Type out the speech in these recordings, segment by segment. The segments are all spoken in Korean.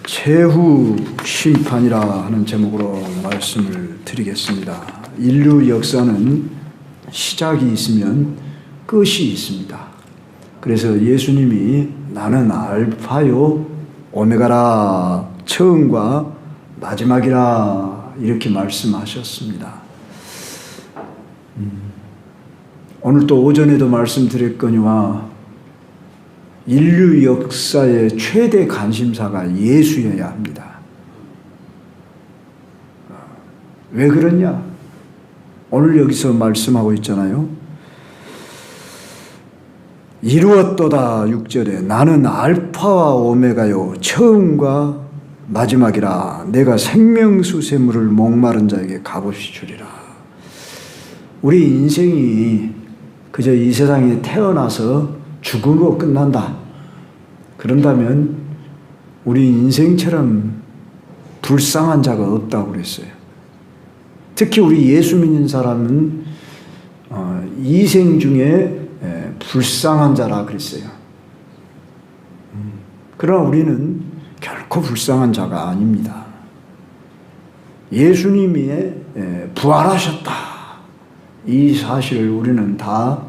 최후 심판이라 하는 제목으로 말씀을 드리겠습니다. 인류 역사는 시작이 있으면 끝이 있습니다. 그래서 예수님이 나는 알파요 오메가라, 처음과 마지막이라 이렇게 말씀하셨습니다. 오늘 또 오전에도 말씀드렸거니와 인류 역사의 최대 관심사가 예수여야 합니다. 왜 그러냐? 오늘 여기서 말씀하고 있잖아요. 이루었도다 6절에 나는 알파와 오메가요 처음과 마지막이라 내가 생명수 샘물을 목마른 자에게 값없이 주리라. 우리 인생이 그저 이 세상에 태어나서 죽음으로 끝난다. 그런다면 우리 인생처럼 불쌍한 자가 없다고 그랬어요. 특히 우리 예수 믿는 사람은 이생 중에 불쌍한 자라 그랬어요. 그러나 우리는 결코 불쌍한 자가 아닙니다. 예수님이 부활하셨다. 이 사실을 우리는 다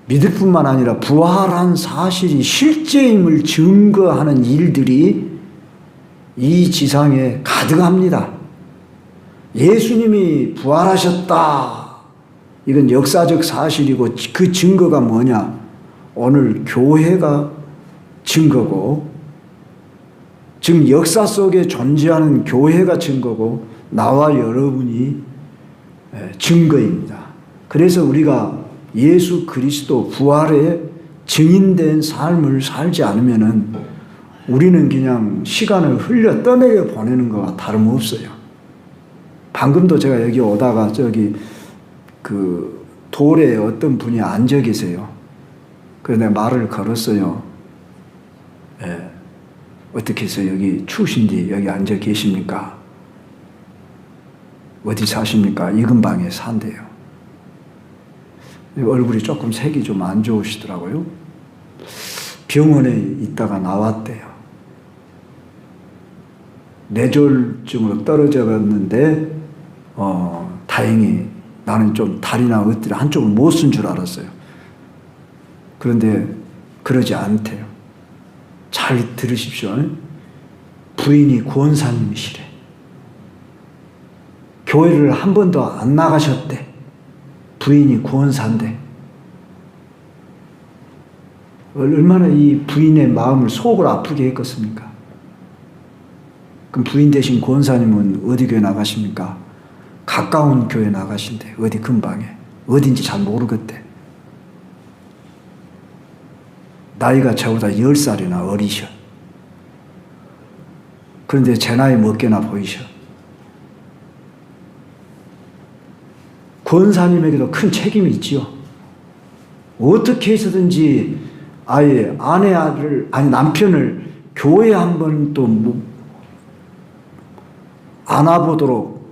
믿을 뿐만 아니라 부활한 사실이 실제임을 증거하는 일들이 이 지상에 가득합니다. 예수님이 부활하셨다. 이건 역사적 사실이고 그 증거가 뭐냐? 오늘 교회가 증거고, 지금 역사 속에 존재하는 교회가 증거고, 나와 여러분이 증거입니다. 그래서 우리가 예수 그리스도 부활에 증인된 삶을 살지 않으면은 우리는 그냥 시간을 흘려 떠내려 보내는 것과 다름없어요. 방금도 제가 여기 오다가 저기 그 돌에 어떤 분이 앉아 계세요. 그래서 내가 말을 걸었어요. 어떻게 해서 여기 추우신지 여기 앉아 계십니까? 어디 사십니까? 이 근방에 산대요. 얼굴이 조금 색이 좀 안 좋으시더라고요. 병원에 있다가 나왔대요. 뇌졸중으로 떨어졌는데 다행히 나는 좀 다리나 어깨를 한쪽을 못 쓴 줄 알았어요. 그런데 그러지 않대요. 잘 들으십시오. 부인이 권사님이시래. 교회를 한 번도 안 나가셨대. 부인이 구원사인데 얼마나 이 부인의 마음을 속을 아프게 했겠습니까? 그럼 부인 대신 구원사님은 어디 교회 나가십니까? 가까운 교회 나가신대. 어디 근방에. 어딘지 잘 모르겠대. 나이가 저보다 10살이나 어리셔. 그런데 제 나이 먹게나 보이셔. 권사님에게도 큰 책임이 있지요. 어떻게 해서든지 아예 남편을 교회 한 번 또 안아보도록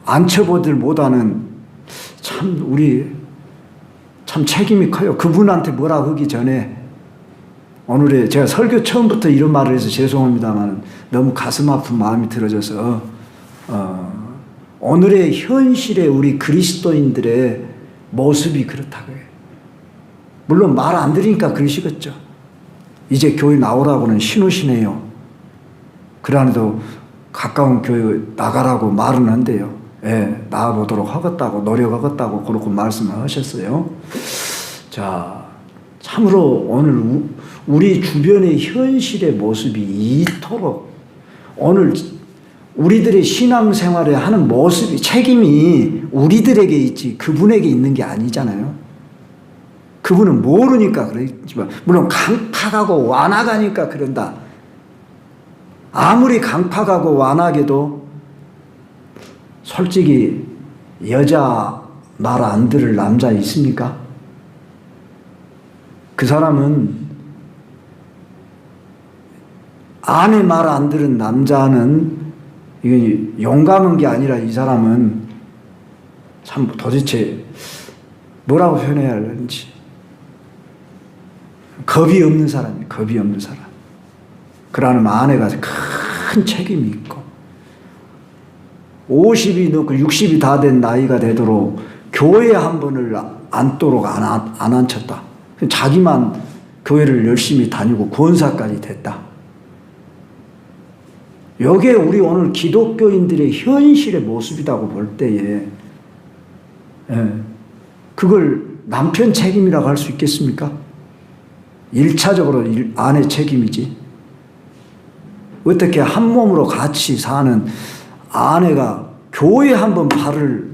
앉혀보들 못하는 우리 참 책임이 커요. 그분한테 뭐라 하기 전에 오늘의 제가 설교 처음부터 이런 말을 해서 죄송합니다만 너무 가슴 아픈 마음이 들어져서 오늘의 현실의 우리 그리스도인들의 모습이 그렇다고요. 물론 말 안 들으니까 그러시겠죠. 이제 교회 나오라고는 신우시네요. 그러나도 가까운 교회 나가라고 말은 한대요. 나아보도록 하겠다고 노력하겠다고 그렇게 말씀을 하셨어요. 자, 참으로 오늘 우리 주변의 현실의 모습이 이토록 오늘 우리들의 신앙생활에 하는 모습이 책임이 우리들에게 있지 그분에게 있는 게 아니잖아요. 그분은 모르니까 그러지만 물론 강팍하고 완악하니까 그런다. 아무리 강팍하고 완악해도 솔직히 여자 말 안 들을 남자 있습니까? 그 사람은 아내 말 안 들은 남자는 이건 용감한 게 아니라 이 사람은 참 도대체 뭐라고 표현해야 하는지 겁이 없는 사람이에요. 겁이 없는 사람. 그러나 아내가 큰 책임이 있고 50이 넘고 60이 다 된 나이가 되도록 교회 한 번을 앉도록 안 앉혔다. 자기만 교회를 열심히 다니고 권사까지 됐다. 이게 우리 오늘 기독교인들의 현실의 모습이라고 볼 때에 그걸 남편 책임이라고 할 수 있겠습니까? 1차적으로 아내 책임이지. 어떻게 한 몸으로 같이 사는 아내가 교회 한 번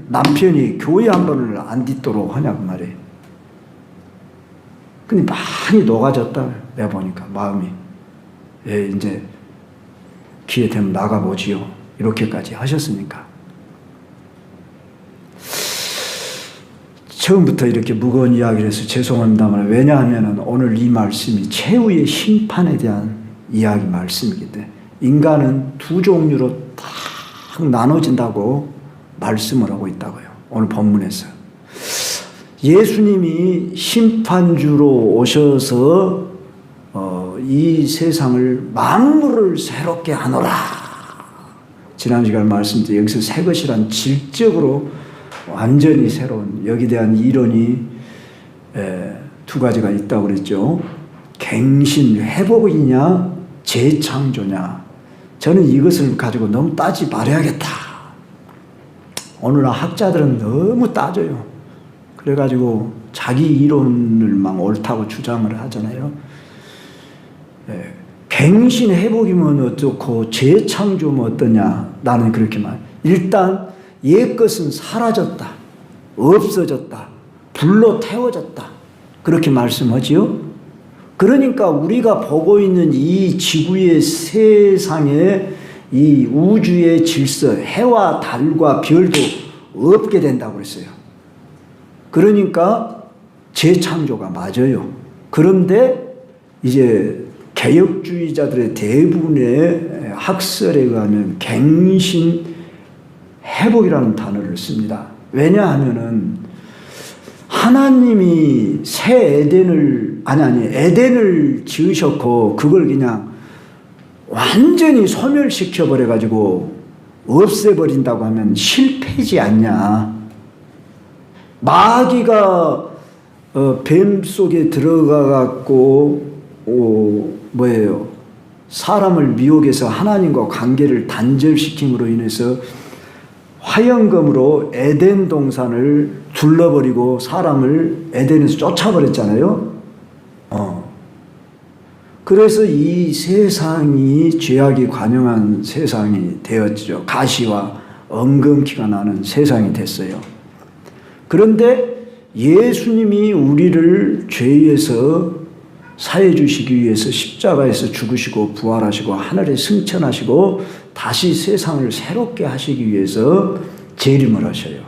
남편이 교회 한 번을 안 딛도록 하냐고 말이에요. 근데 많이 녹아졌다. 내가 보니까 마음이. 이제 기회 되면 나가보지요. 이렇게까지 하셨으니까. 처음부터 이렇게 무거운 이야기를 해서 죄송합니다만 왜냐하면 오늘 이 말씀이 최후의 심판에 대한 이야기 말씀이기 때문에 인간은 두 종류로 딱 나눠진다고 말씀을 하고 있다고요. 오늘 본문에서. 예수님이 심판주로 오셔서 이 세상을 만물을 새롭게 하노라. 지난 시간 말씀드린 여기서 새 것이란 질적으로 완전히 새로운 여기에 대한 이론이 두 가지가 있다고 그랬죠. 갱신, 회복이냐 재창조냐. 저는 이것을 가지고 너무 따지 말아야겠다. 오늘날 학자들은 너무 따져요. 그래가지고 자기 이론을 막 옳다고 주장을 하잖아요. 갱신 회복이면 어떻고 재창조면 어떠냐. 나는 그렇게 말. 일단 옛 것은 사라졌다. 없어졌다. 불로 태워졌다. 그렇게 말씀하지요. 그러니까 우리가 보고 있는 이 지구의 세상에 이 우주의 질서, 해와 달과 별도 없게 된다고 그랬어요. 그러니까 재창조가 맞아요. 그런데 이제 개혁주의자들의 대부분의 학설에 의하면 갱신 회복이라는 단어를 씁니다. 왜냐하면은 하나님이 새 에덴을 지으셨고 그걸 그냥 완전히 소멸시켜 버려 가지고 없애버린다고 하면 실패지 않냐. 마귀가 뱀 속에 들어가 갖고 사람을 미혹해서 하나님과 관계를 단절시킴으로 인해서 화영검으로 에덴 동산을 둘러버리고 사람을 에덴에서 쫓아버렸잖아요. 그래서 이 세상이 죄악이 관영한 세상이 되었죠. 가시와 엉겅퀴가 나는 세상이 됐어요. 그런데 예수님이 우리를 죄에서 사해 주시기 위해서 십자가에서 죽으시고 부활하시고 하늘에 승천하시고 다시 세상을 새롭게 하시기 위해서 재림을 하셔요.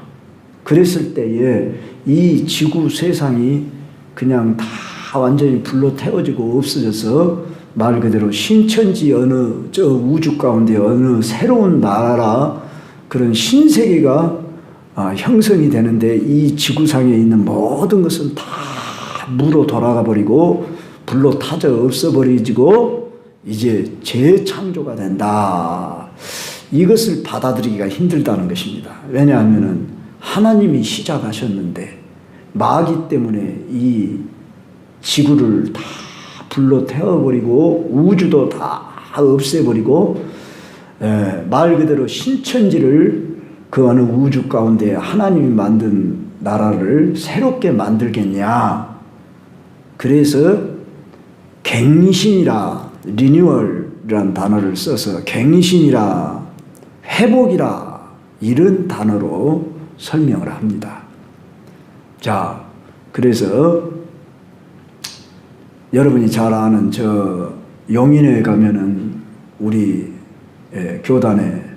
그랬을 때에 이 지구 세상이 그냥 다 완전히 불로 태워지고 없어져서 말 그대로 신천지 어느 저 우주 가운데 어느 새로운 나라 그런 신세계가 형성이 되는데 이 지구상에 있는 모든 것은 다 무로 돌아가 버리고 불로 타져 없어버리고 이제 재창조가 된다. 이것을 받아들이기가 힘들다는 것입니다. 왜냐하면 하나님이 시작하셨는데 마귀 때문에 이 지구를 다 불로 태워버리고 우주도 다 없애버리고 말 그대로 신천지를 그 어느 우주 가운데 하나님이 만든 나라를 새롭게 만들겠냐. 그래서 갱신이라 리뉴얼이라는 단어를 써서 갱신이라 회복이라 이런 단어로 설명을 합니다. 자, 그래서 여러분이 잘 아는 저 용인에 가면은 우리 교단에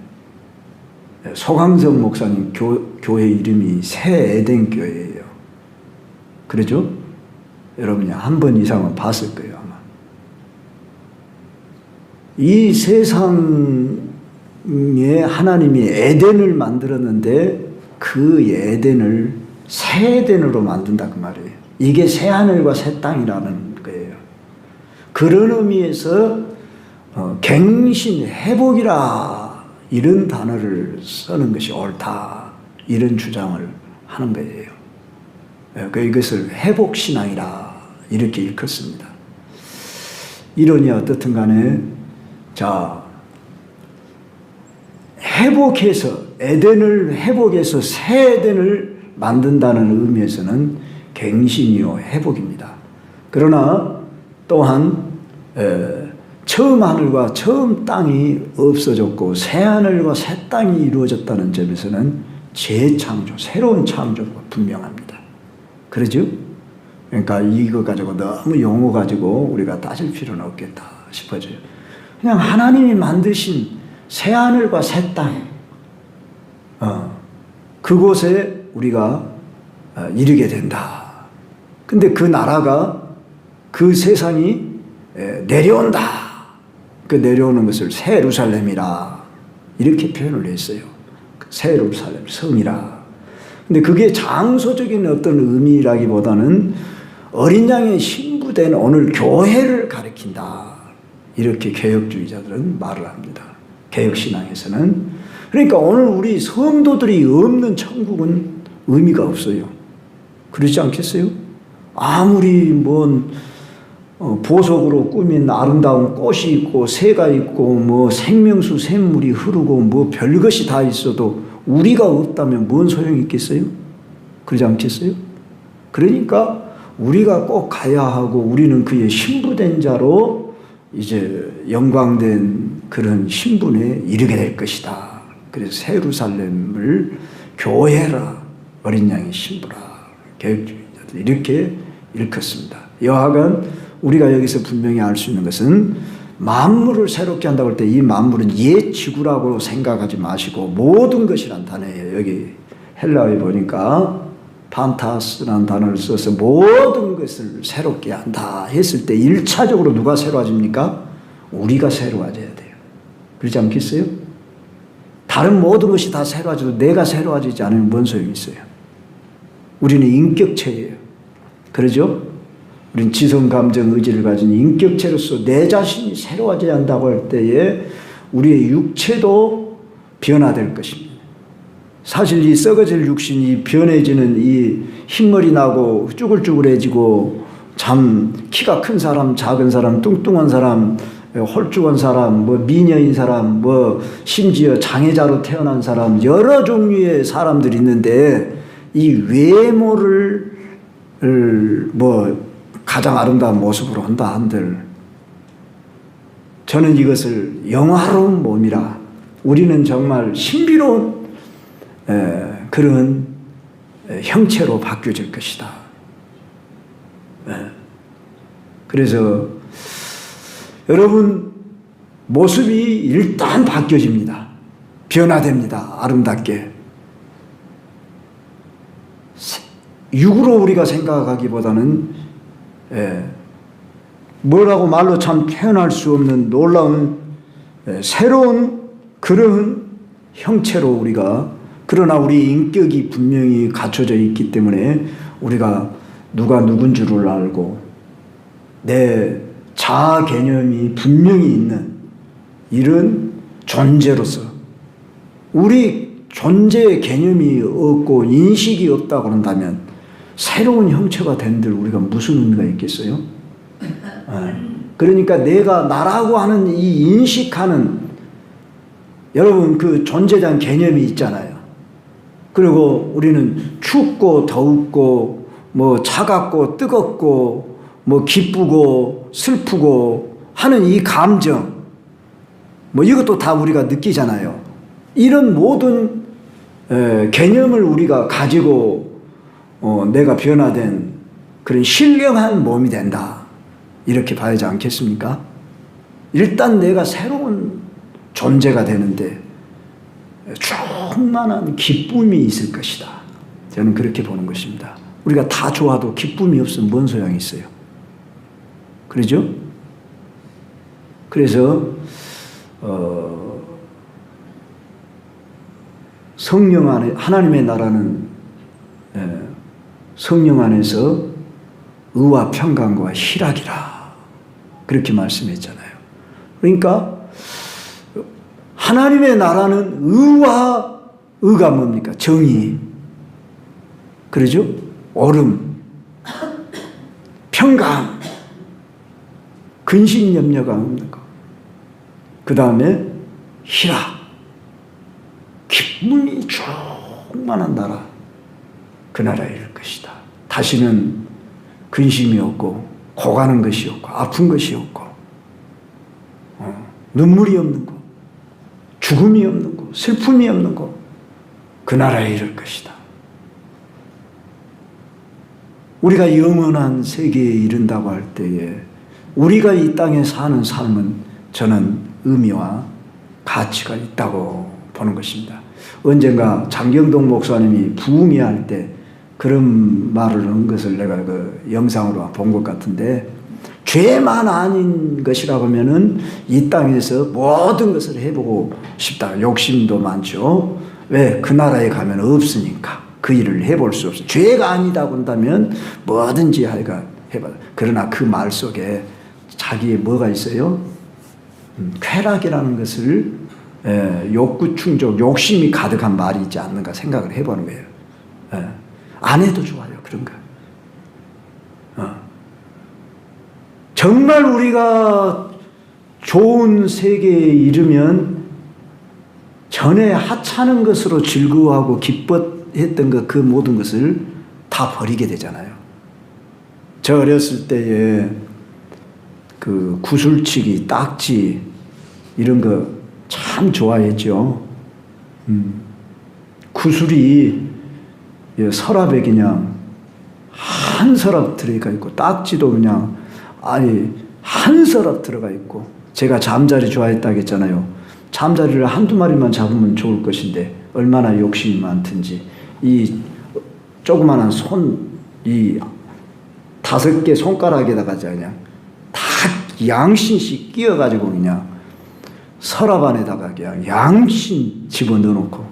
소강석 목사님 교회 이름이 새 에덴 교회예요. 그러죠? 여러분이 한 번 이상은 봤을 거예요, 아마. 이 세상에 하나님이 에덴을 만들었는데 그 에덴을 새 에덴으로 만든다 그 말이에요. 이게 새 하늘과 새 땅이라는 거예요. 그런 의미에서 갱신, 회복이라 이런 단어를 쓰는 것이 옳다. 이런 주장을 하는 거예요. 이것을 회복신앙이라 이렇게 일컫습니다. 이론이 어떻든 간에 자, 회복해서 에덴을 회복해서 새 에덴을 만든다는 의미에서는 갱신이요 회복입니다. 그러나 또한 처음 하늘과 처음 땅이 없어졌고 새 하늘과 새 땅이 이루어졌다는 점에서는 재창조, 새로운 창조가 분명합니다. 그러죠? 그러니까 이거 가지고 너무 용어 가지고 우리가 따질 필요는 없겠다 싶어져요. 그냥 하나님이 만드신 새 하늘과 새 땅, 그곳에 우리가 이르게 된다. 근데 그 나라가, 그 세상이 내려온다. 그 내려오는 것을 새 예루살렘이라 이렇게 표현을 했어요. 새 예루살렘, 성이라. 근데 그게 장소적인 어떤 의미라기보다는 어린 양의 신부된 오늘 교회를 가리킨다. 이렇게 개혁주의자들은 말을 합니다. 개혁신앙에서는. 그러니까 오늘 우리 성도들이 없는 천국은 의미가 없어요. 그렇지 않겠어요? 아무리 보석으로 꾸민 아름다운 꽃이 있고 새가 있고 생명수 샘물이 흐르고 별것이 다 있어도 우리가 없다면 뭔 소용이 있겠어요? 그러지 않겠어요? 그러니까 우리가 꼭 가야 하고 우리는 그의 신부된 자로 이제 영광된 그런 신분에 이르게 될 것이다. 그래서 새 예루살렘을 교회라, 어린 양의 신부라, 개혁주의자들 이렇게 일컫습니다. 여하간 우리가 여기서 분명히 알 수 있는 것은 만물을 새롭게 한다고 할 때 이 만물은 옛 지구라고 생각하지 마시고 모든 것이란 단어예요. 여기 헬라어에 보니까 판타스라는 단어를 써서 모든 것을 새롭게 한다 했을 때 1차적으로 누가 새로워집니까? 우리가 새로워져야 돼요. 그렇지 않겠어요? 다른 모든 것이 다 새로워져도 내가 새로워지지 않으면 뭔 소용이 있어요? 우리는 인격체예요. 그러죠? 우리는 지성, 감정, 의지를 가진 인격체로서 내 자신이 새로워져야 한다고 할 때에 우리의 육체도 변화될 것입니다. 사실 이 썩어질 육신이 변해지는 이 흰머리 나고 쭈글쭈글해지고 참 키가 큰 사람, 작은 사람, 뚱뚱한 사람, 홀쭉한 사람, 미녀인 사람, 심지어 장애자로 태어난 사람, 여러 종류의 사람들이 있는데 이 외모를 가장 아름다운 모습으로 한다 한들 저는 이것을 영화로운 몸이라 우리는 정말 신비로운 그런 형체로 바뀌어질 것이다. 그래서 여러분 모습이 일단 바뀌어집니다. 변화됩니다. 아름답게. 육으로 우리가 생각하기보다는 뭐라고 말로 참 표현할 수 없는 놀라운 새로운 그런 형체로 우리가, 그러나 우리 인격이 분명히 갖춰져 있기 때문에 우리가 누가 누군 줄을 알고 내 자아 개념이 분명히 있는 이런 존재로서 우리 존재의 개념이 없고 인식이 없다고 한다면 새로운 형체가 된들 우리가 무슨 의미가 있겠어요? 그러니까 내가 나라고 하는 이 인식하는 여러분 그 존재에 대한 개념이 있잖아요. 그리고 우리는 춥고 더웠고 차갑고 뜨겁고 기쁘고 슬프고 하는 이 감정 이것도 다 우리가 느끼잖아요. 이런 모든 개념을 우리가 가지고 내가 변화된 그런 신령한 몸이 된다. 이렇게 봐야지 않겠습니까? 일단 내가 새로운 존재가 되는데 충만한 기쁨이 있을 것이다. 저는 그렇게 보는 것입니다. 우리가 다 좋아도 기쁨이 없으면 뭔 소용이 있어요? 그러죠? 그래서 성령 안에 하나님의 나라는 성령 안에서 의와 평강과 희락이라 그렇게 말씀했잖아요. 그러니까 하나님의 나라는 의와 의가 뭡니까? 정의. 그러죠? 옳음, 평강, 근심 염려가 없는 것. 그 다음에 희락, 기쁨이 충만한 나라. 그 나라에 이를 것이다. 다시는 근심이 없고 고가는 것이 없고 아픈 것이 없고 눈물이 없는 것, 죽음이 없는 것, 슬픔이 없는 것. 그 나라에 이를 것이다. 우리가 영원한 세계에 이른다고 할 때에 우리가 이 땅에 사는 삶은 저는 의미와 가치가 있다고 보는 것입니다. 언젠가 장경동 목사님이 부흥회할 때 그런 말을 한 것을 내가 그 영상으로 본 것 같은데, 죄만 아닌 것이라고 하면은 이 땅에서 모든 것을 해보고 싶다. 욕심도 많죠. 왜? 그 나라에 가면 없으니까. 그 일을 해볼 수 없어. 죄가 아니다고 한다면 뭐든지 하여간 해봐. 그러나 그 말 속에 자기의 뭐가 있어요? 쾌락이라는 것을 욕구 충족, 욕심이 가득한 말이 있지 않는가 생각을 해보는 거예요. 안 해도 좋아요, 그런 거. 정말 우리가 좋은 세계에 이르면 전에 하찮은 것으로 즐거워하고 기뻐했던 것, 그 모든 것을 다 버리게 되잖아요. 저 어렸을 때에 그 구슬치기, 딱지 이런 거 참 좋아했죠. 구슬이 서랍에 그냥 한 서랍 들어가 있고, 딱지도 그냥 아니 한 서랍 들어가 있고. 제가 잠자리 좋아했다고 했잖아요. 잠자리를 한두 마리만 잡으면 좋을 것인데 얼마나 욕심이 많든지 이 조그마한 이 5개 손가락에다가 그냥 다 양신씩 끼워가지고 그냥 서랍 안에다가 그냥 양신 집어넣어놓고,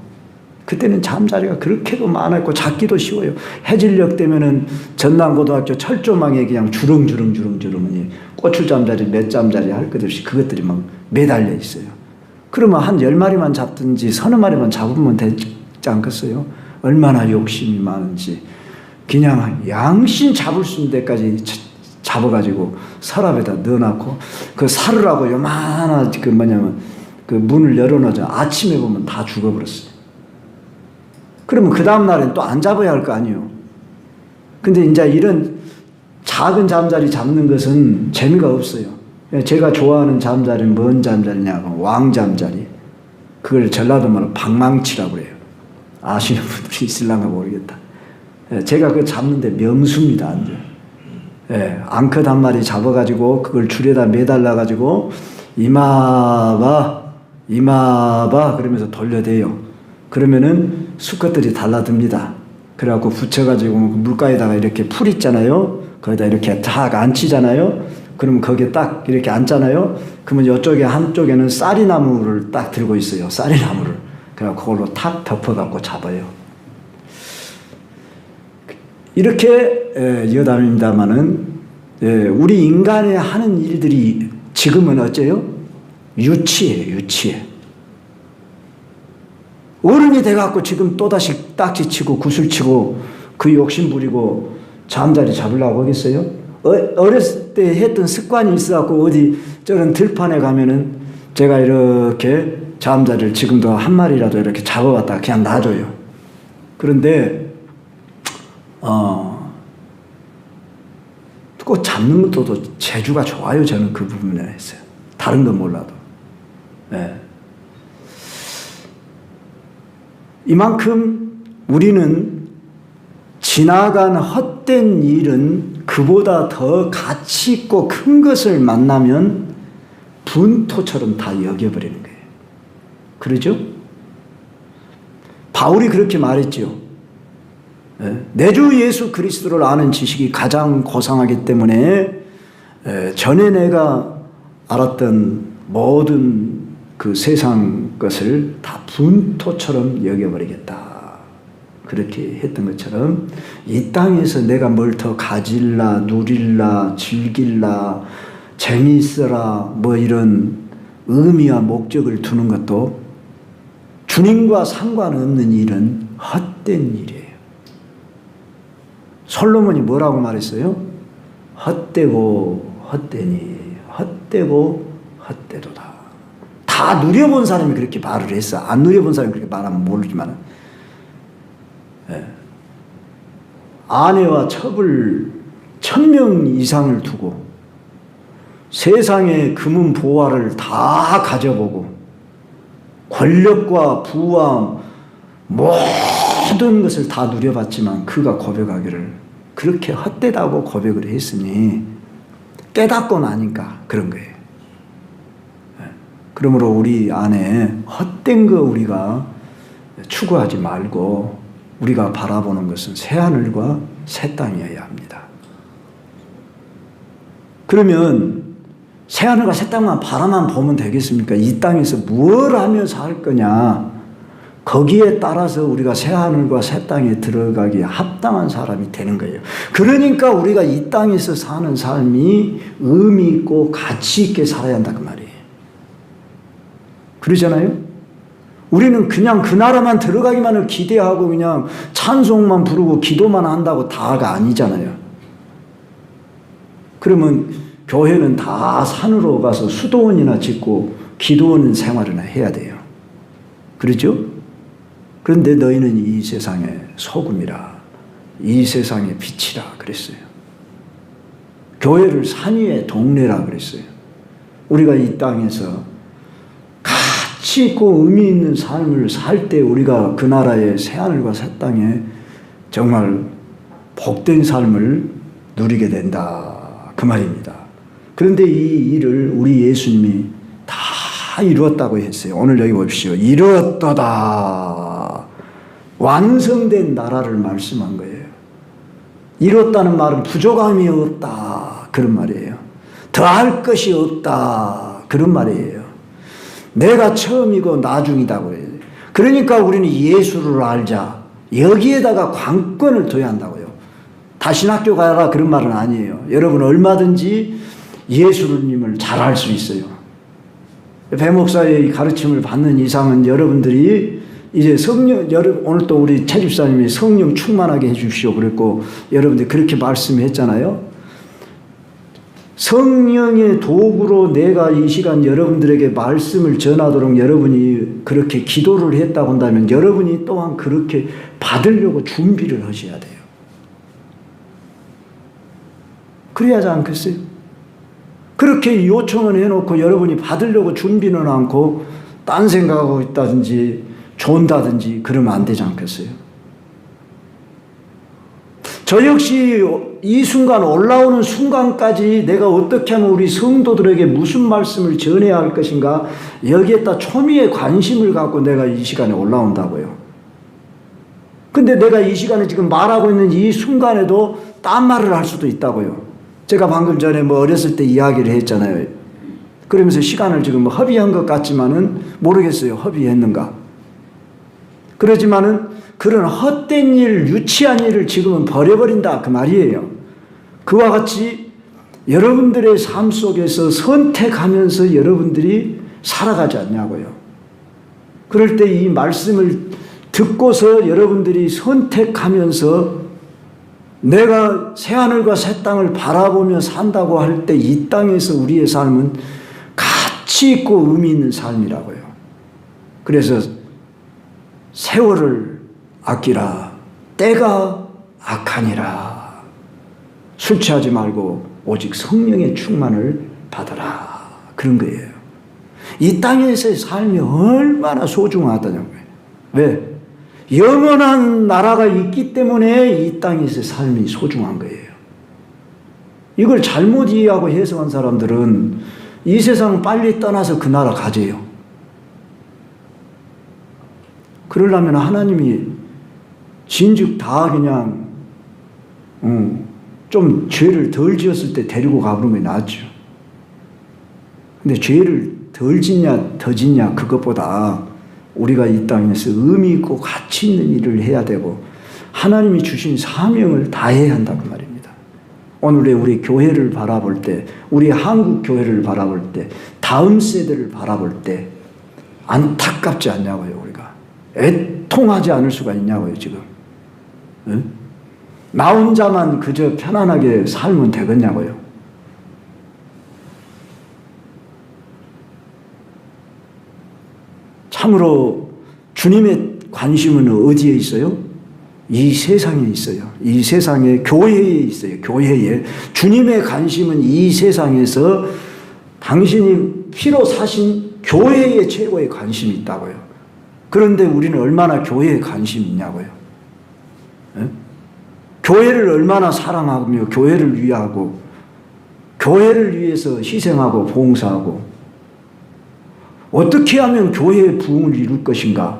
그때는 잠자리가 그렇게도 많았고 잡기도 쉬워요. 해질녘 되면은 전남고등학교 철조망에 그냥 주렁주렁 고추 잠자리, 몇 잠자리 할 것 없이 그것들이 막 매달려 있어요. 그러면 한 10마리만 잡든지 30마리만 잡으면 되지 않겠어요? 얼마나 욕심이 많은지. 그냥 양신 잡을 수 있는 데까지 잡아가지고 서랍에다 넣어놓고, 그 사르라고 요만한 그 뭐냐면 그 문을 열어놓자 아침에 보면 다 죽어버렸어요. 그러면 그 다음날엔 또 안 잡아야 할 거 아니에요. 근데 이제 이런 작은 잠자리 잡는 것은 재미가 없어요. 제가 좋아하는 잠자리는 뭔 잠자리냐고, 왕잠자리. 그걸 전라도 말로 방망치라고 그래요. 아시는 분들이 있을랑가 모르겠다. 제가 그거 잡는데 명수입니다. 앙컷 한 마리 잡아가지고 그걸 줄에다 매달라가지고 이마봐 그러면서 돌려대요. 그러면은 수컷들이 달라듭니다. 그래갖고 붙여가지고 물가에다가 이렇게 풀 있잖아요. 거기다 이렇게 탁 앉히잖아요. 그러면 거기에 딱 이렇게 앉잖아요. 그러면 이쪽에 한쪽에는 쌀이나무를 딱 들고 있어요. 쌀이나무를. 그래갖고 그걸로 탁 덮어갖고 잡아요. 이렇게 여담입니다마는 우리 인간의 하는 일들이 지금은 어째요? 유치해요. 어른이 돼갖고 지금 또다시 딱지치고 구슬치고 그 욕심 부리고 잠자리 잡으려고 하겠어요? 어렸을 때 했던 습관이 있어갖고 어디 저런 들판에 가면은 제가 이렇게 잠자리를 지금도 한 마리라도 이렇게 잡아왔다가 그냥 놔줘요. 그런데 꼭 잡는 것도 재주가 좋아요. 저는 그 부분에 있어요. 다른 건 몰라도. 이만큼 우리는 지나간 헛된 일은 그보다 더 가치 있고 큰 것을 만나면 분토처럼 다 여겨버리는 거예요. 그러죠? 바울이 그렇게 말했죠. 내 주 예수 그리스도를 아는 지식이 가장 고상하기 때문에 전에 내가 알았던 모든 그 세상 것을 다 분토처럼 여겨버리겠다. 그렇게 했던 것처럼 이 땅에서 내가 뭘 더 가질라, 누릴라, 즐길라, 재미있어라 뭐 이런 의미와 목적을 두는 것도 주님과 상관없는 일은 헛된 일이에요. 솔로몬이 뭐라고 말했어요? 헛되고 헛되니 헛되고 헛되도다. 다 누려본 사람이 그렇게 말을 했어. 안 누려본 사람이 그렇게 말하면 모르지만 아내와 첩을 1000명 이상을 두고 세상의 금은 보화를 다 가져보고 권력과 부와 모든 것을 다 누려봤지만 그가 고백하기를 그렇게 헛되다고 고백을 했으니 깨닫고 나니까 그런 거예요. 그러므로 우리 안에 헛된 거 우리가 추구하지 말고 우리가 바라보는 것은 새하늘과 새 땅이어야 합니다. 그러면 새하늘과 새 땅만 바라만 보면 되겠습니까? 이 땅에서 뭘 하며 살 거냐? 거기에 따라서 우리가 새하늘과 새 땅에 들어가기에 합당한 사람이 되는 거예요. 그러니까 우리가 이 땅에서 사는 삶이 의미 있고 가치 있게 살아야 한다 그 말이에요. 그러잖아요? 우리는 그냥 그 나라만 들어가기만을 기대하고 그냥 찬송만 부르고 기도만 한다고 다가 아니잖아요. 그러면 교회는 다 산으로 가서 수도원이나 짓고 기도원 생활이나 해야 돼요. 그렇죠? 그런데 너희는 이 세상의 소금이라 이 세상의 빛이라 그랬어요. 교회를 산 위의 동네라 그랬어요. 우리가 이 땅에서 가치 있고 의미 있는 삶을 살 때 우리가 그 나라의 새하늘과 새 땅에 정말 복된 삶을 누리게 된다 그 말입니다. 그런데 이 일을 우리 예수님이 다 이루었다고 했어요. 오늘 여기 보십시오. 이루었도다. 완성된 나라를 말씀한 거예요. 이뤘다는 말은 부족함이 없다 그런 말이에요. 더할 것이 없다 그런 말이에요. 내가 처음이고 나중이다 그래요. 그러니까 우리는 예수를 알자. 여기에다가 관건을 둬야 한다고요. 다 신학교 가라 그런 말은 아니에요. 여러분 얼마든지 예수님을 잘 알 수 있어요. 배 목사의 가르침을 받는 이상은 여러분들이 이제 성령, 오늘 또 우리 최 집사님이 성령 충만하게 해주시오 그랬고 여러분들 그렇게 말씀했잖아요. 성령의 도구로 내가 이 시간 여러분들에게 말씀을 전하도록 여러분이 그렇게 기도를 했다고 한다면 여러분이 또한 그렇게 받으려고 준비를 하셔야 돼요. 그래야 하지 않겠어요? 그렇게 요청을 해놓고 여러분이 받으려고 준비는 않고 딴 생각하고 있다든지 존다든지 그러면 안 되지 않겠어요? 저 역시 이 순간 올라오는 순간까지 내가 어떻게 하면 우리 성도들에게 무슨 말씀을 전해야 할 것인가 여기에다 초미의 관심을 갖고 내가 이 시간에 올라온다고요. 근데 내가 이 시간에 지금 말하고 있는 이 순간에도 딴 말을 할 수도 있다고요. 제가 방금 전에 뭐 어렸을 때 이야기를 했잖아요. 그러면서 시간을 지금 허비한 것 같지만은 모르겠어요. 허비했는가. 그러지만은 그런 헛된 일, 유치한 일을 지금은 버려버린다 그 말이에요. 그와 같이 여러분들의 삶 속에서 선택하면서 여러분들이 살아가지 않냐고요. 그럴 때 이 말씀을 듣고서 여러분들이 선택하면서 내가 새하늘과 새 땅을 바라보며 산다고 할 때 이 땅에서 우리의 삶은 가치 있고 의미 있는 삶이라고요. 그래서 세월을 아끼라. 때가 악하니라. 술 취하지 말고 오직 성령의 충만을 받아라. 그런 거예요. 이 땅에서의 삶이 얼마나 소중하다냐고요. 왜? 영원한 나라가 있기 때문에 이 땅에서의 삶이 소중한 거예요. 이걸 잘못 이해하고 해석한 사람들은 이 세상 빨리 떠나서 그 나라 가재요. 그러려면 하나님이 진즉 다 그냥 좀 죄를 덜 지었을 때 데리고 가보는 게 낫죠. 근데 죄를 덜 짓냐 더 짓냐 그것보다 우리가 이 땅에서 의미 있고 가치 있는 일을 해야 되고 하나님이 주신 사명을 다해야 한다 그 말입니다. 오늘의 우리 교회를 바라볼 때, 우리 한국 교회를 바라볼 때, 다음 세대를 바라볼 때 안타깝지 않냐고요, 우리가. 애통하지 않을 수가 있냐고요, 지금. 응? 나 혼자만 그저 편안하게 살면 되겠냐고요. 참으로 주님의 관심은 어디에 있어요? 이 세상에 있어요. 이 세상에, 교회에 있어요. 교회에. 주님의 관심은 이 세상에서 당신이 피로 사신 교회에 최고의 관심이 있다고요. 그런데 우리는 얼마나 교회에 관심이 있냐고요. 에? 교회를 얼마나 사랑하며 교회를 위하고 교회를 위해서 희생하고 봉사하고 어떻게 하면 교회의 부흥을 이룰 것인가,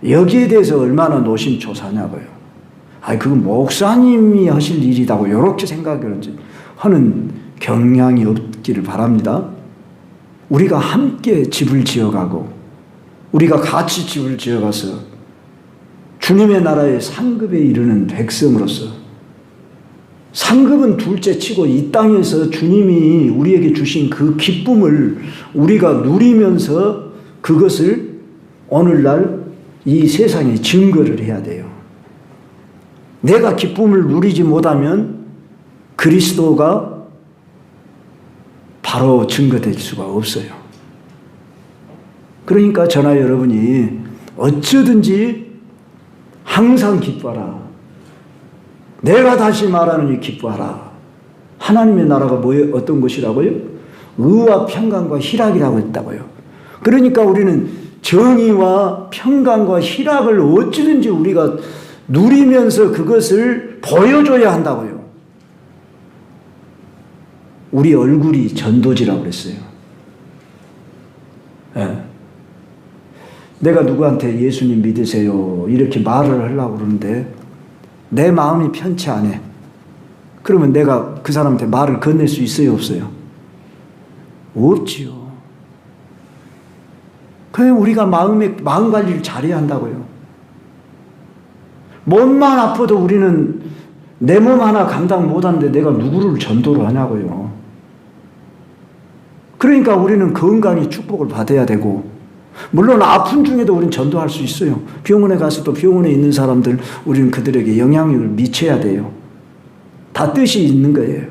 여기에 대해서 얼마나 노심초사냐고요. 그건 목사님이 하실 일이라고 이렇게 생각하는 경향이 없기를 바랍니다. 우리가 함께 집을 지어가고 우리가 같이 집을 지어가서 주님의 나라의 상급에 이르는 백성으로서, 상급은 둘째 치고 이 땅에서 주님이 우리에게 주신 그 기쁨을 우리가 누리면서 그것을 오늘날 이 세상에 증거를 해야 돼요. 내가 기쁨을 누리지 못하면 그리스도가 바로 증거될 수가 없어요. 그러니까 저나 여러분이 어쩌든지 항상 기뻐하라. 내가 다시 말하느니 기뻐하라. 하나님의 나라가 어떤 것이라고요? 의와 평강과 희락이라고 했다고요. 그러니까 우리는 정의와 평강과 희락을 어찌든지 우리가 누리면서 그것을 보여줘야 한다고요. 우리 얼굴이 전도지라고 그랬어요. 네. 내가 누구한테 예수님 믿으세요 이렇게 말을 하려고 그러는데 내 마음이 편치 않아. 그러면 내가 그 사람한테 말을 건넬 수 있어요, 없어요? 없지요. 그냥 우리가 마음 관리를 잘해야 한다고요. 몸만 아파도 우리는 내 몸 하나 감당 못하는데 내가 누구를 전도를 하냐고요. 그러니까 우리는 건강히 축복을 받아야 되고, 물론 아픈 중에도 우리는 전도할 수 있어요. 병원에 가서도 병원에 있는 사람들 우리는 그들에게 영향력을 미쳐야 돼요. 다 뜻이 있는 거예요.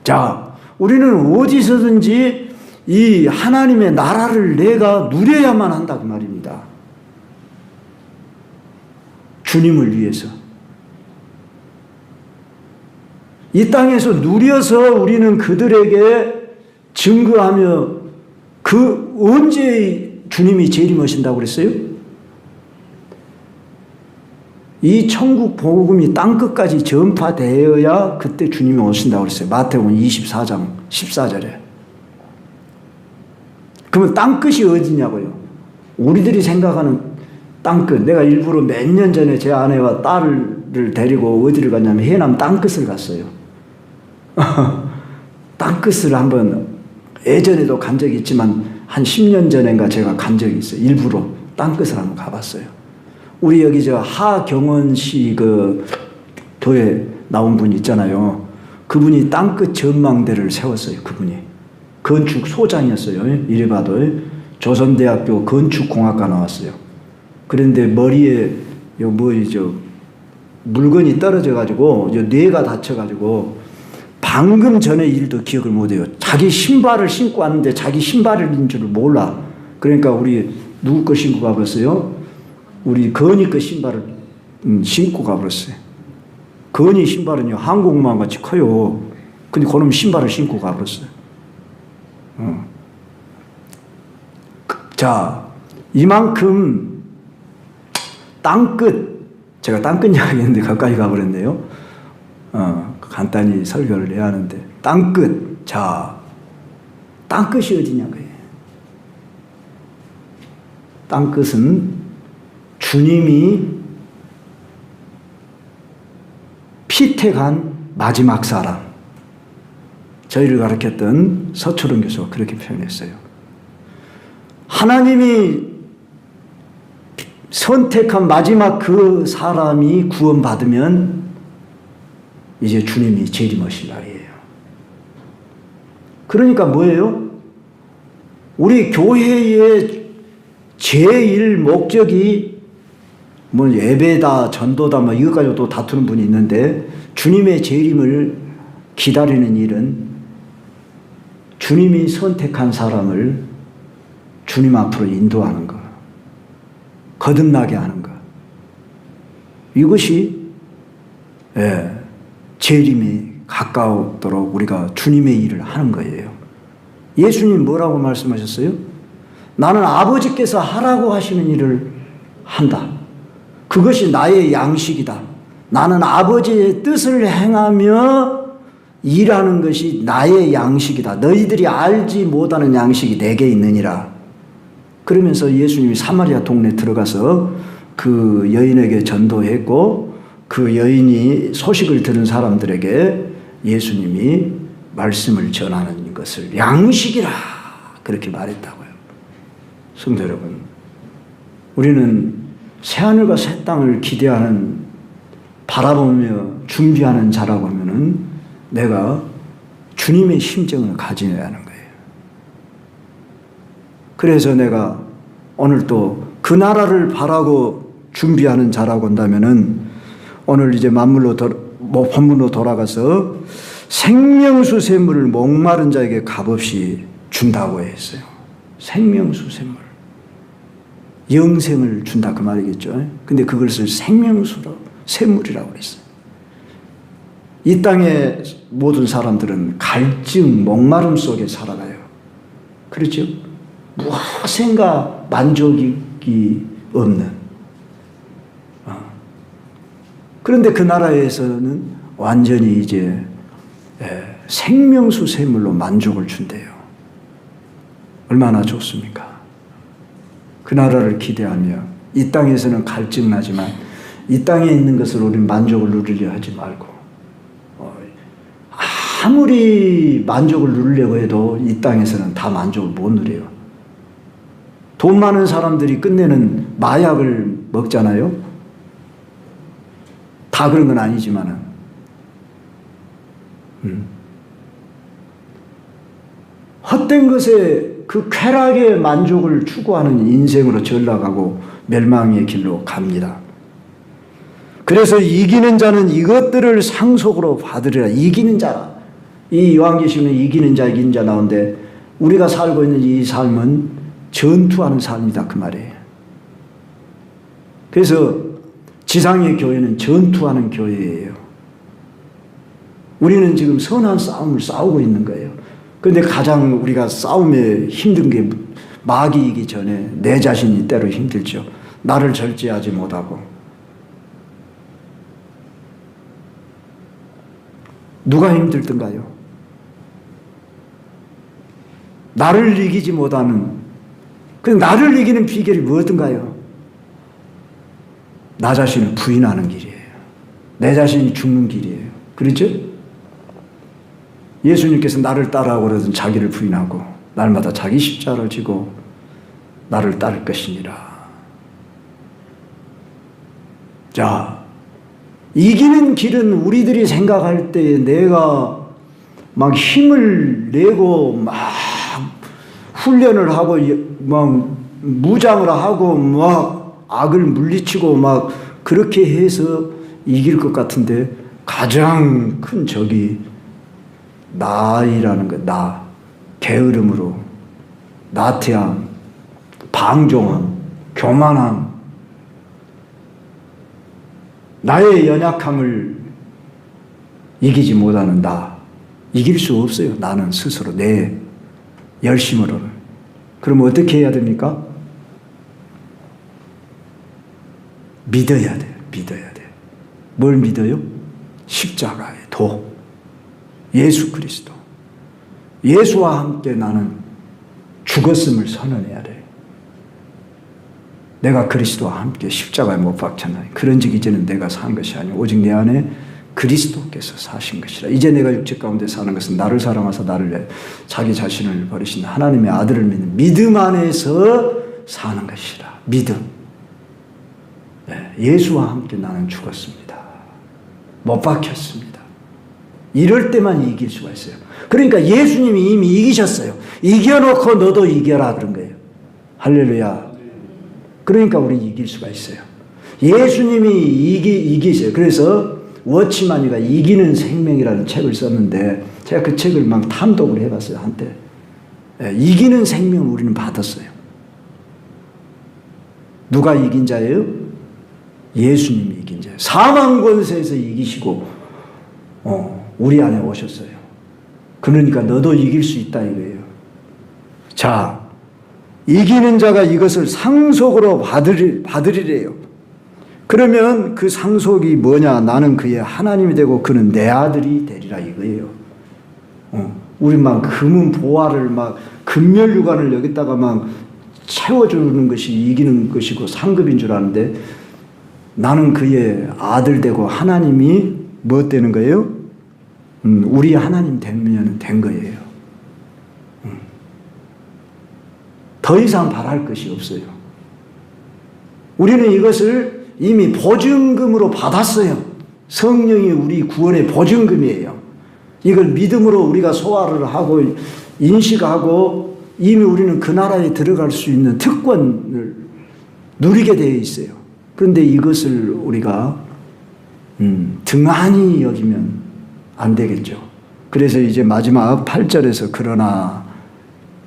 자, 우리는 어디서든지 이 하나님의 나라를 내가 누려야만 한다 그 말입니다. 주님을 위해서. 이 땅에서 누려서 우리는 그들에게 증거하며, 언제 주님이 재림하신다고 그랬어요? 이 천국 복음이 땅끝까지 전파되어야 그때 주님이 오신다고 그랬어요. 마태복음 24장 14절에. 그러면 땅끝이 어디냐고요? 우리들이 생각하는 땅끝. 내가 일부러 몇 년 전에 제 아내와 딸을 데리고 어디를 갔냐면 해남 땅끝을 갔어요. 땅끝을 한번 예전에도 간 적이 있지만 한 10년 전인가 제가 간 적이 있어요. 일부러 땅끝을 한번 가봤어요. 우리 여기 저 하경원시 그 교회 나온 분 있잖아요. 그분이 땅끝 전망대를 세웠어요. 그분이 건축 소장이었어요. 이래 봐도 조선대학교 건축공학과 나왔어요. 그런데 머리에 물건이 떨어져 가지고 뇌가 다쳐 가지고 방금 전에 일도 기억을 못해요. 자기 신발을 신고 왔는데 자기 신발인 줄을 몰라. 그러니까 우리 누구 거 신고 가버렸어요? 우리 건이 거 신발을 신고 가버렸어요. 건이 신발은요 한국만 같이 커요. 근데 그놈 신발을 신고 가버렸어요. 자, 이만큼 땅끝, 제가 땅끝 이야기했는데 가까이 가버렸네요. 간단히 설교를 해야 하는데, 땅끝. 자, 땅끝이 어디냐고요. 땅끝은 주님이 피택한 마지막 사람. 저희를 가르쳤던 서초롱 교수가 그렇게 표현했어요. 하나님이 선택한 마지막 그 사람이 구원받으면 이제 주님이 재림하실 날이에요. 그러니까 뭐예요? 우리 교회의 제일 목적이 뭐 예배다, 전도다, 뭐 이것 가지고 또 다투는 분이 있는데, 주님의 재림을 기다리는 일은 주님이 선택한 사람을 주님 앞으로 인도하는 것, 거듭나게 하는 것. 이것이 재림이 가까우도록 우리가 주님의 일을 하는 거예요. 예수님 뭐라고 말씀하셨어요? 나는 아버지께서 하라고 하시는 일을 한다. 그것이 나의 양식이다. 나는 아버지의 뜻을 행하며 일하는 것이 나의 양식이다. 너희들이 알지 못하는 양식이 내게 있느니라. 그러면서 예수님이 사마리아 동네 들어가서 그 여인에게 전도했고, 그 여인이 소식을 들은 사람들에게 예수님이 말씀을 전하는 것을 양식이라 그렇게 말했다고요. 성도 여러분, 우리는 새하늘과 새 땅을 기대하는, 바라보며 준비하는 자라고 하면은 내가 주님의 심정을 가져야 하는 거예요. 그래서 내가 오늘 또 그 나라를 바라고 준비하는 자라고 한다면은, 오늘 이제 본문으로 돌아가서 생명수 샘물을 목마른 자에게 값없이 준다고 했어요. 생명수 샘물. 영생을 준다 그 말이겠죠. 근데 그것을 생명수로, 샘물이라고 그랬어요. 이 땅의 모든 사람들은 갈증, 목마름 속에 살아가요. 그렇죠? 무엇인가 만족이 없는. 그런데 그 나라에서는 완전히 이제 생명수 샘물로 만족을 준대요. 얼마나 좋습니까? 그 나라를 기대하며, 이 땅에서는 갈증 나지만 이 땅에 있는 것으로 우리는 만족을 누리려 하지 말고, 아무리 만족을 누리려고 해도 이 땅에서는 다 만족을 못 누려요. 돈 많은 사람들이 끝내는 마약을 먹잖아요. 다 그런 건 아니지만은, 헛된 것에 그 쾌락의 만족을 추구하는 인생으로 전락하고 멸망의 길로 갑니다. 그래서 이기는 자는 이것들을 상속으로 받으리라. 이기는 자, 이 요한계시록에 이기는 자 나오는데, 우리가 살고 있는 이 삶은 전투하는 삶이다 그 말이에요. 그래서 지상의 교회는 전투하는 교회예요. 우리는 지금 선한 싸움을 싸우고 있는 거예요. 그런데 가장 우리가 싸움에 힘든 게 마귀이기 전에 내 자신이 때로 힘들죠. 나를 절제하지 못하고. 누가 힘들던가요? 나를 이기지 못하는, 그 나를 이기는 비결이 무엇인가요? 나 자신을 부인하는 길이에요. 내 자신이 죽는 길이에요. 그렇죠? 예수님께서 나를 따라하고 그러던 자기를 부인하고 날마다 자기 십자가를 지고 나를 따를 것이니라. 자, 이기는 길은 우리들이 생각할 때 내가 막 힘을 내고 막 훈련을 하고 막 무장을 하고 막 악을 물리치고 막 그렇게 해서 이길 것 같은데, 가장 큰 적이 나이라는 것. 나, 게으름으로, 나태함, 방종함, 교만함, 나의 연약함을 이기지 못하는 나. 이길 수 없어요. 나는 스스로 내 열심으로는. 그럼 어떻게 해야 됩니까? 믿어야 돼요. 믿어야 돼요. 뭘 믿어요? 십자가의 도, 예수 그리스도. 예수와 함께 나는 죽었음을 선언해야 돼요. 내가 그리스도와 함께 십자가에 못 박혔나니 그런즉 이제는 내가 산 것이 아니오 오직 내 안에 그리스도께서 사신 것이라. 이제 내가 육체 가운데 사는 것은 나를 사랑하사 나를 위해 자기 자신을 버리신 하나님의 아들을 믿는 믿음 안에서 사는 것이라. 믿음. 네, 예수와 함께 나는 죽었습니다. 못 박혔습니다. 이럴 때만 이길 수가 있어요. 그러니까 예수님이 이미 이기셨어요. 이겨놓고 너도 이겨라 그런 거예요. 할렐루야. 그러니까 우리 이길 수가 있어요. 예수님이 이기세요. 그래서 워치마니가 이기는 생명이라는 책을 썼는데 제가 그 책을 막 탐독을 해봤어요. 한때. 이기는 생명을 우리는 받았어요. 누가 이긴 자예요? 예수님이 이긴 자예요. 사망 권세에서 이기시고 우리 안에 오셨어요. 그러니까 너도 이길 수 있다 이거예요. 자, 이기는 자가 이것을 상속으로 받으리래요. 그러면 그 상속이 뭐냐? 나는 그의 하나님이 되고 그는 내 아들이 되리라 이거예요. 우리 막 금은 보화를 막 금멸류관을 여기다가 막 채워주는 것이 이기는 것이고 상급인 줄 아는데 나는 그의 아들 되고 하나님이 뭐 되는 거예요? 우리 하나님 되면 된 거예요. 더 이상 바랄 것이 없어요. 우리는 이것을 이미 보증금으로 받았어요. 성령이 우리 구원의 보증금이에요. 이걸 믿음으로 우리가 소화를 하고 인식하고 이미 우리는 그 나라에 들어갈 수 있는 특권을 누리게 되어 있어요. 그런데 이것을 우리가 등한히 여기면 안 되겠죠. 그래서 이제 마지막 8절에서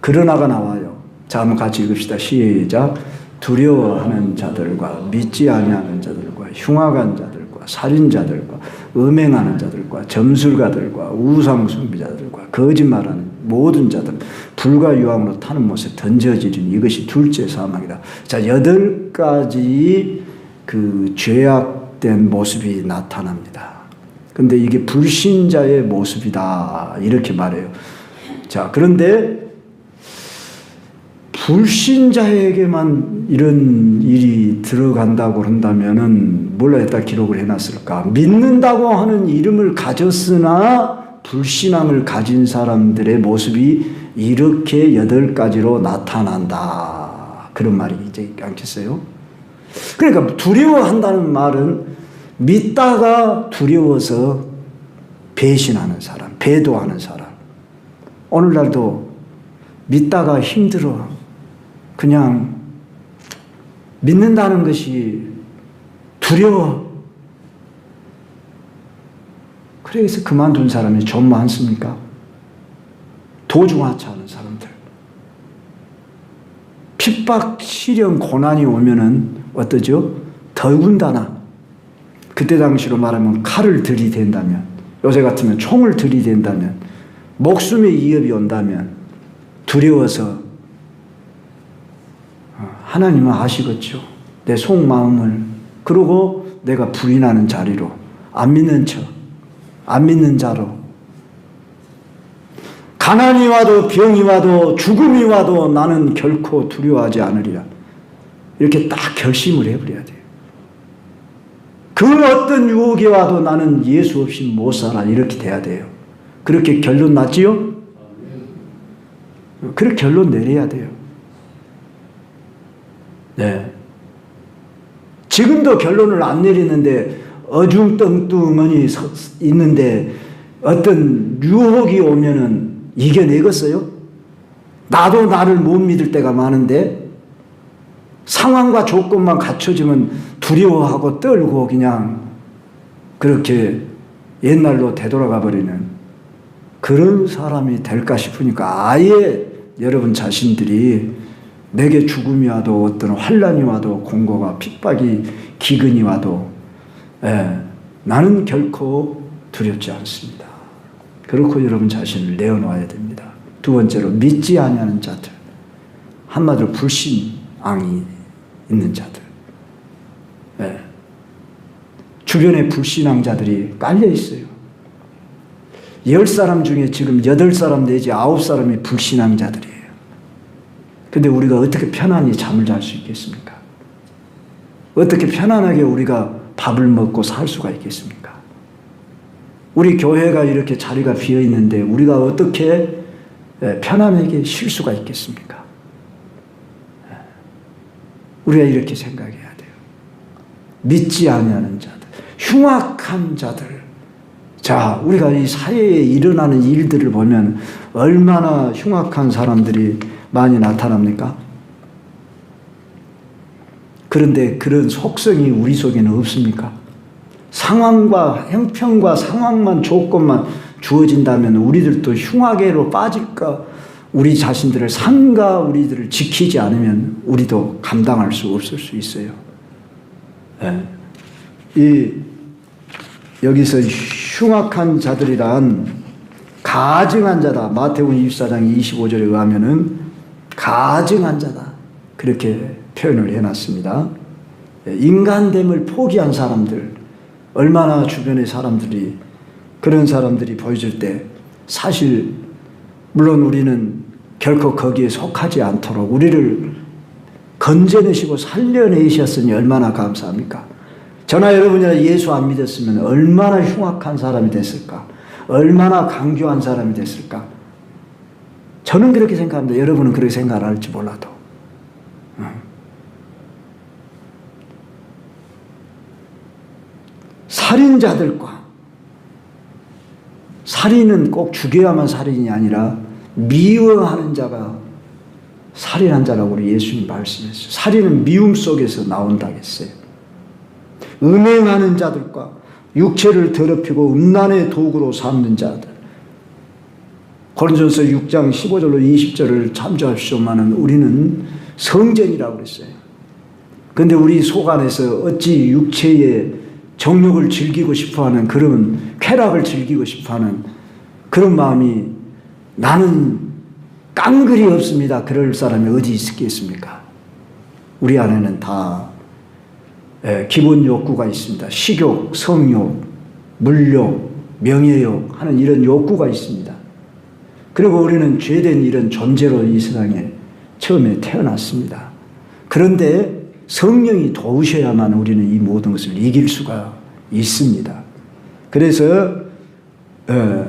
그러나가 나와요. 자, 한번 같이 읽읍시다. 시작. 두려워하는 자들과 믿지 아니하는 자들과 흉악한 자들과 살인자들과 음행하는 자들과 점술가들과 우상 숭배자들과 거짓말하는 모든 자들 불과 유황으로 타는 못에 던져지리니 이것이 둘째 사망이다. 자, 8가지 그 죄악된 모습이 나타납니다. 근데 이게 불신자의 모습이다 이렇게 말해요. 자, 그런데 불신자에게만 이런 일이 들어간다고 한다면은 뭘로 했다 기록을 해놨을까? 믿는다고 하는 이름을 가졌으나 불신앙을 가진 사람들의 모습이 이렇게 8가지로 나타난다. 그런 말이 이제 않겠어요? 그러니까 두려워한다는 말은 믿다가 두려워서 배신하는 사람, 배도하는 사람. 오늘날도 믿다가 힘들어. 그냥 믿는다는 것이 두려워. 그래서 그만둔 사람이 좀 많습니까? 도중하차하는 사람들. 핍박, 시련, 고난이 오면은 어떠죠? 더군다나 그때 당시로 말하면 칼을 들이댄다면, 요새 같으면 총을 들이댄다면, 목숨의 위협이 온다면 두려워서 하나님은 아시겠죠. 내 속마음을. 그러고 내가 부인하는 자리로 안 믿는 척, 안 믿는 자로 가난이 와도 병이 와도 죽음이 와도 나는 결코 두려워하지 않으리라. 이렇게 딱 결심을 해버려야 돼요. 그 어떤 유혹이 와도 나는 예수 없이 못 살아. 이렇게 돼야 돼요. 그렇게 결론 났지요? 그렇게 결론 내려야 돼요. 네. 지금도 결론을 안 내리는데 어중뚱뚱하니 있는데 어떤 유혹이 오면은 이겨내겠어요? 나도 나를 못 믿을 때가 많은데 상황과 조건만 갖춰지면 두려워하고 떨고 그냥 그렇게 옛날로 되돌아가 버리는 그런 사람이 될까 싶으니까 아예 여러분 자신들이 내게 죽음이 와도 어떤 환난이 와도 공고가 핍박이 기근이 와도 나는 결코 두렵지 않습니다. 그렇고 여러분 자신을 내어놓아야 됩니다. 두 번째로 믿지 아니하는 자들, 한마디로 불신앙이 있는 자들. 주변에 불신앙자들이 깔려 있어요. 10사람 중에 지금 8사람 내지 9사람이 불신앙자들이에요. 근데 우리가 어떻게 편안히 잠을 잘 수 있겠습니까? 어떻게 편안하게 우리가 밥을 먹고 살 수가 있겠습니까? 우리 교회가 이렇게 자리가 비어 있는데 우리가 어떻게 편안하게 쉴 수가 있겠습니까? 우리가 이렇게 생각해야 돼요. 믿지 아니하는 자들, 흉악한 자들. 자, 우리가 이 사회에 일어나는 일들을 보면 얼마나 흉악한 사람들이 많이 나타납니까? 그런데 그런 속성이 우리 속에는 없습니까? 상황과 형편과 상황만 조건만 주어진다면 우리들도 흉악에로 빠질까? 우리 자신들을 상가 우리들을 지키지 않으면 우리도 감당할 수 없을 수 있어요. 여기서 흉악한 자들이란 가증한 자다. 마태복음 24장 25절에 의하면은 가증한 자다. 그렇게 표현을 해놨습니다. 인간됨을 포기한 사람들, 얼마나 주변의 사람들이 그런 사람들이 보여질 때 사실 물론 우리는 결코 거기에 속하지 않도록 우리를 건져내시고 살려내셨으니 얼마나 감사합니까? 저나 여러분이나 예수 안 믿었으면 얼마나 흉악한 사람이 됐을까? 얼마나 강교한 사람이 됐을까? 저는 그렇게 생각합니다. 여러분은 그렇게 생각 안 할지 몰라도. 살인자들과 살인은 꼭 죽여야만 살인이 아니라 미워하는 자가 살인한 자라고 우리 예수님 말씀했어요. 살인은 미움 속에서 나온다고 했어요. 음행하는 자들과 육체를 더럽히고 음란의 도구로 삼는 자들. 고린도전서 6장 15절로 20절을 참조하십시오마는 우리는 성전이라고 그랬어요. 그런데 우리 속 안에서 어찌 육체의 정욕을 즐기고 싶어하는 그런 쾌락을 즐기고 싶어하는 그런 마음이 나는 깡그리 없습니다. 그럴 사람이 어디 있겠습니까? 우리 안에는 다 기본 욕구가 있습니다. 식욕, 성욕, 물욕, 명예욕 하는 이런 욕구가 있습니다. 그리고 우리는 죄된 이런 존재로 이 세상에 처음에 태어났습니다. 그런데 성령이 도우셔야만 우리는 이 모든 것을 이길 수가 있습니다. 그래서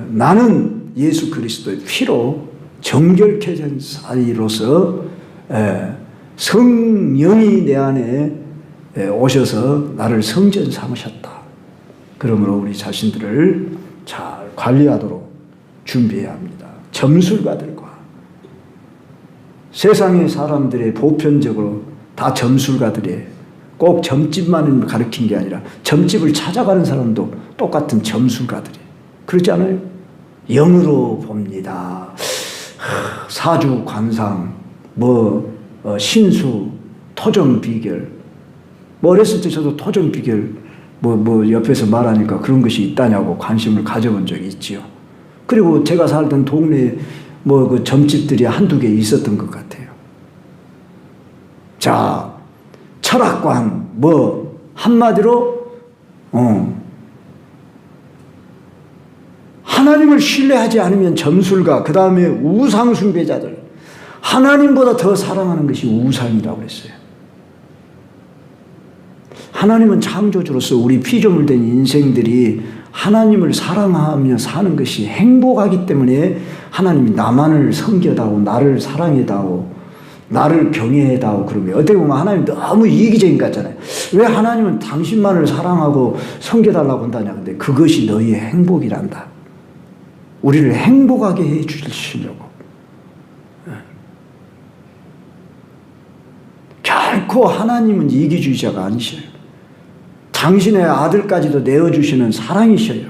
나는 예수 그리스도의 피로 정결케 된 사이로서 성령이 내 안에 오셔서 나를 성전 삼으셨다. 그러므로 우리 자신들을 잘 관리하도록 준비해야 합니다. 점술가들과 세상의 사람들의 보편적으로 다 점술가들이에요. 꼭 점집만 가르친 게 아니라 점집을 찾아가는 사람도 똑같은 점술가들이에요. 그렇지 않아요? 영으로 봅니다. 사주, 관상, 신수, 토종 비결. 어렸을 때 저도 토종 비결 옆에서 말하니까 그런 것이 있다냐고 관심을 가져본 적이 있지요. 그리고 제가 살던 동네에 그 점집들이 한두 개 있었던 것 같아요. 자, 철학관, 한마디로, 하나님을 신뢰하지 않으면 점술가, 그 다음에 우상숭배자들, 하나님보다 더 사랑하는 것이 우상이라고 그랬어요. 하나님은 창조주로서 우리 피조물된 인생들이 하나님을 사랑하며 사는 것이 행복하기 때문에 하나님이 나만을 섬겨다오, 나를 사랑해다오, 나를 경외해다오. 그러면 어떻게 보면 하나님 너무 이기적인 것 같잖아요. 왜 하나님은 당신만을 사랑하고 섬겨달라고 한다냐. 근데 그것이 너희의 행복이란다. 우리를 행복하게 해 주시려고. 결코 하나님은 이기주의자가 아니셔요. 당신의 아들까지도 내어주시는 사랑이셔요.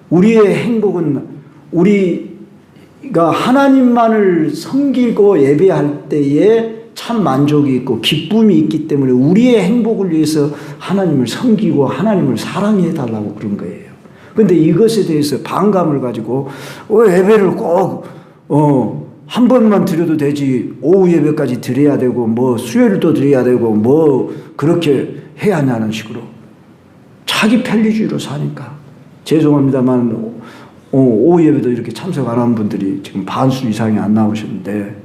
우리의 행복은 우리가 하나님만을 섬기고 예배할 때에 참 만족이 있고 기쁨이 있기 때문에 우리의 행복을 위해서 하나님을 섬기고 하나님을 사랑해 달라고 그런 거예요. 그런데 이것에 대해서 반감을 가지고 예배를 꼭 한 번만 드려도 되지 오후 예배까지 드려야 되고 수요일도 드려야 되고 그렇게 해야 하냐는 식으로 자기 편리주의로 사니까 죄송합니다만 오후 예배도 이렇게 참석 안 한 분들이 지금 반수 이상이 안 나오셨는데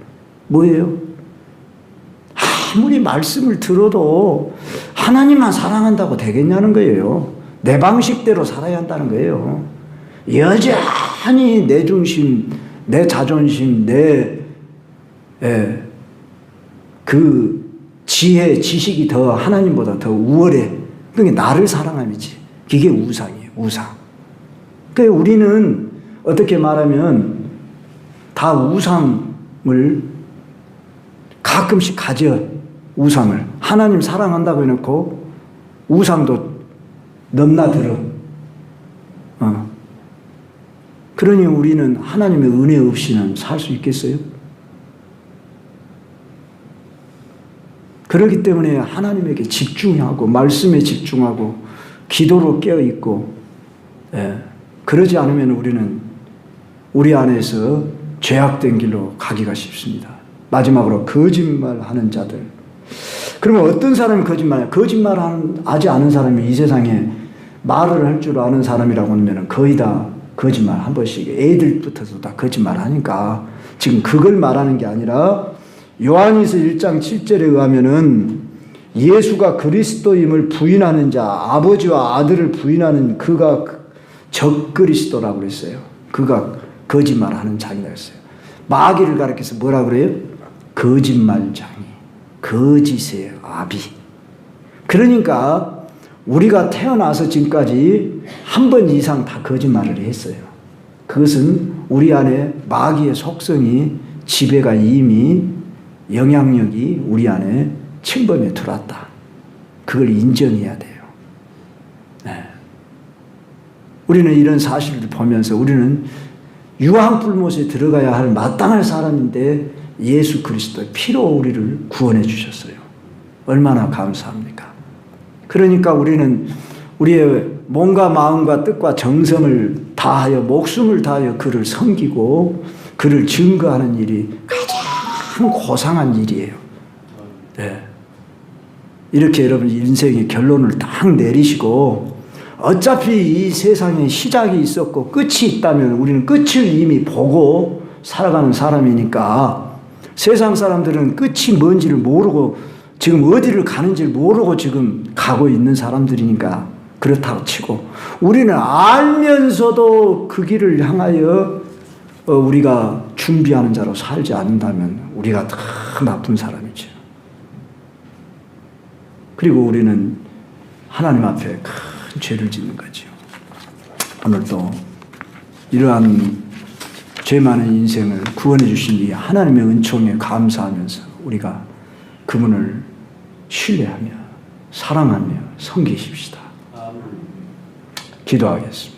뭐예요? 아무리 말씀을 들어도 하나님만 사랑한다고 되겠냐는 거예요. 내 방식대로 살아야 한다는 거예요. 여전히 내 중심, 내 자존심, 그 지혜, 지식이 더 하나님보다 더 우월해. 그게 나를 사랑함이지. 그게 우상이에요. 우상. 그 우리는 어떻게 말하면 다 우상을 가끔씩 가져. 우상을. 하나님 사랑한다고 해놓고 우상도 넘나들어. 그러니 우리는 하나님의 은혜 없이는 살 수 있겠어요? 그렇기 때문에 하나님에게 집중하고 말씀에 집중하고 기도로 깨어있고, 그러지 않으면 우리는 우리 안에서 죄악된 길로 가기가 쉽습니다. 마지막으로 거짓말하는 자들. 그러면 어떤 사람이 거짓말해요? 거짓말하지 않은 사람이 이 세상에 말을 할 줄 아는 사람이라고 하면 거의 다 거짓말 한 번씩, 애들부터도 다 거짓말하니까 지금 그걸 말하는 게 아니라 요한일서 1장 7절에 의하면은 예수가 그리스도임을 부인하는 자, 아버지와 아들을 부인하는 그가 적그리스도라고 그랬어요. 그가 거짓말하는 자이라고 했어요. 마귀를 가리켜서 뭐라 그래요? 거짓말장이, 거짓의 아비. 그러니까 우리가 태어나서 지금까지 한 번 이상 다 거짓말을 했어요. 그것은 우리 안에 마귀의 속성이 지배가 이미 영향력이 우리 안에 침범해 들어왔다. 그걸 인정해야 돼요. 우리는 이런 사실을 보면서 우리는 유황불못에 들어가야 할 마땅할 사람인데 예수 그리스도의 피로 우리를 구원해 주셨어요. 얼마나 감사합니까? 그러니까 우리는 우리의 몸과 마음과 뜻과 정성을 다하여 목숨을 다하여 그를 섬기고 그를 증거하는 일이 가장 고상한 일이에요. 이렇게 여러분 인생의 결론을 딱 내리시고, 어차피 이 세상에 시작이 있었고 끝이 있다면 우리는 끝을 이미 보고 살아가는 사람이니까, 세상 사람들은 끝이 뭔지를 모르고 지금 어디를 가는지를 모르고 지금 가고 있는 사람들이니까 그렇다고 치고, 우리는 알면서도 그 길을 향하여 우리가 준비하는 자로 살지 않는다면 우리가 더 나쁜 사람이죠. 그리고 우리는 하나님 앞에 큰 죄를 짓는 거죠. 오늘도 이러한 죄 많은 인생을 구원해 주신 이 하나님의 은총에 감사하면서 우리가 그분을 신뢰하며 사랑하며 섬기십시다. 기도하겠습니다.